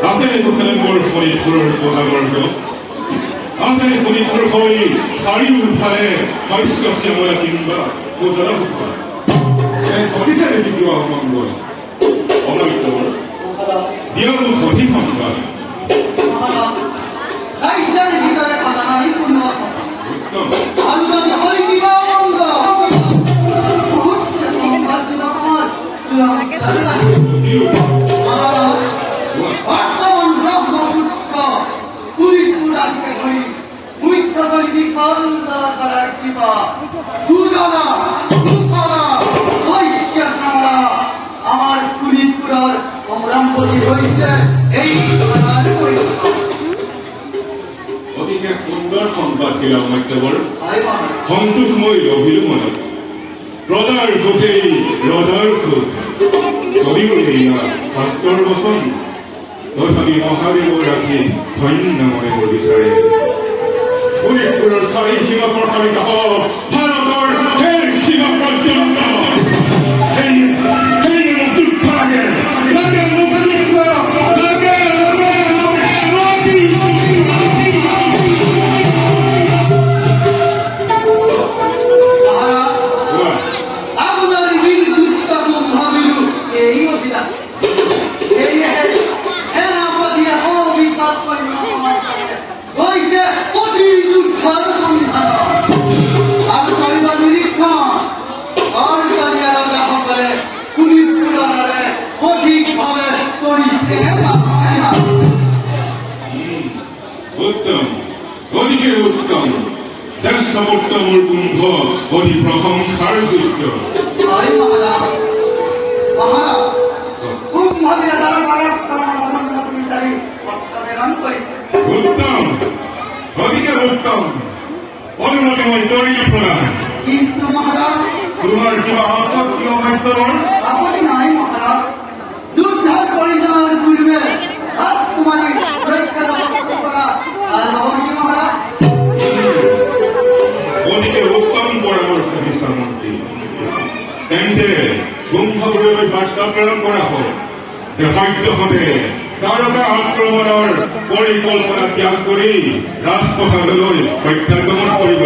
아세의 독하는 거리 불을 보자걸도 아세의 거리 불 거의 사리우파에 가이스가스 양호야 긴가 보자라 붙다 거리새를 비교하고 한 걸 어머니 걸 니하고 거리 한가 나 이 자리 비자에 가다가 입고 나왔어 아주자니 허리기가 온다 어째 마지막만 수양사를 어떤 락서부터 우리 뿌라게 거리 우이터거리 가른다 가랄기바 부자나 부파나 어이시야 상라 আমার পুরিপুরার অমরামপতি হইছে এই ঘটনার বইটা 어디게 군gar সংবাদবিলাক মাইকেবল আই বাবা সন্তোষময় অভিলো মনে ৰজাৰ সুখেই ৰজাৰ সুখ যদিও এইয়া শাস্ত্ৰৰ বচন তথাপি মহাদেৱৰ ৰাখি ধন্য মনে বিচাৰে শোণিতপুৰৰ চাৰি সীমা প্ৰসাৰিত হওক ভাৰতৰ সেই সীমা পৰ্যন্ত 어디게 웃던 জ্যেষ্ঠ উত্তমর কুম্ভ অধি প্রথম খারযুদ্ধ আই মহারাজ মহারাজ কুম্ভবিরা দ্বারা ভারত কর্মবিচারী প্রেরণ করেছে উত্তম অধিকে উত্তম অনুমতিময় করিল প্রদান কিন্তু মহারাজ তোমার কিবা আপত্তি অবৈধবল আপত্তি নাই মহারাজ যুদ্ধের পরিচালনার পূর্বে রাজকুমারী সুরক্ষা ব্যবস্থা করা আর ভবনী মহারাজ অধিকে উত্তম পরামর্শ বিচারমন্ত্রী তেন্তে কুম্ভলৈ বাৰ্তা প্ৰেৰণ কৰা হওক যে সদ্যহতে তাৰকা আক্ৰমণৰ পৰিকল্পনা ত্যাগ কৰি ৰাজপ্ৰসাদলৈ প্ৰত্যাগমন কৰিব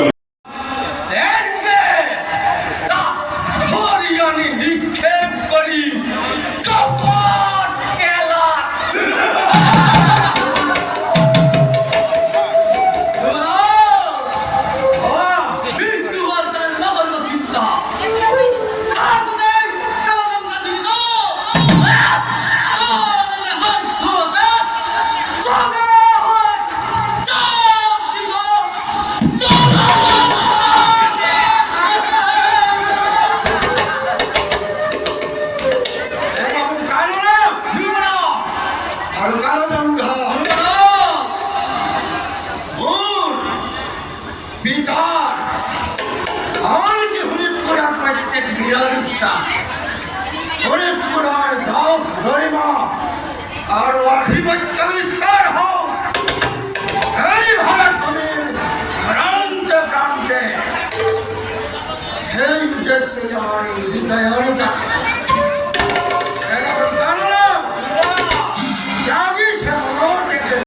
হরিপুরার দাস গরিমা আর আধিপত্য বিস্তার হোক এইভাবে তুমি প্রান্তে প্রান্তে সেই উদ্দেশ্যে আমার এই বিজয়ের যাত্রা জাগি সে মনোর দেখে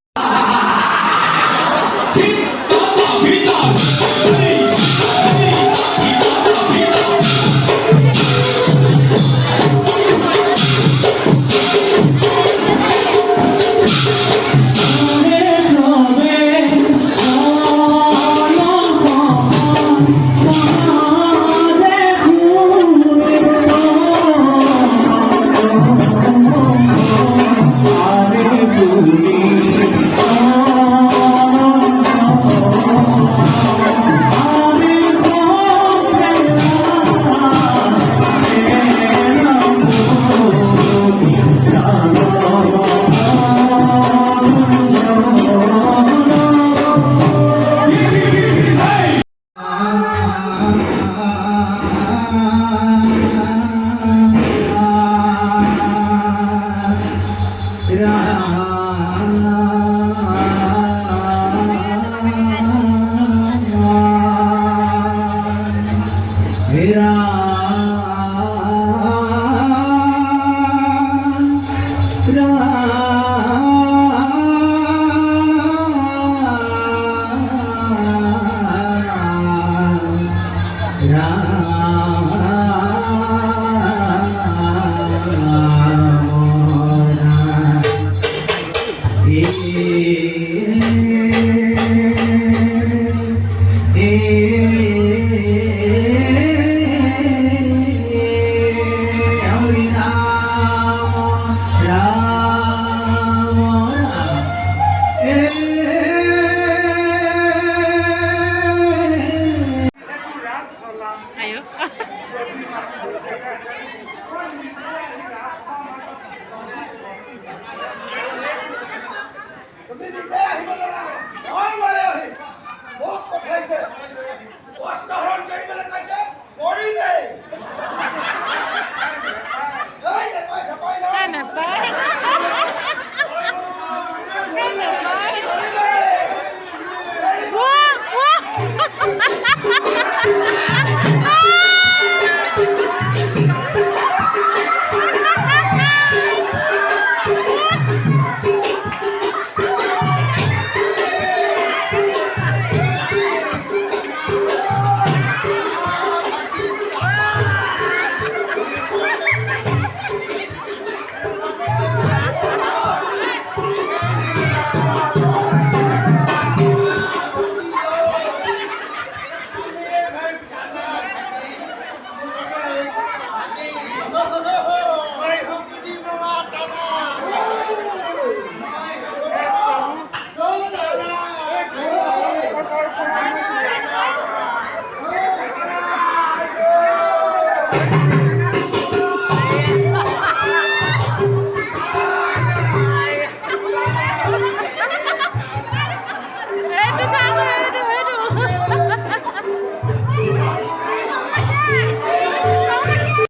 Ram হে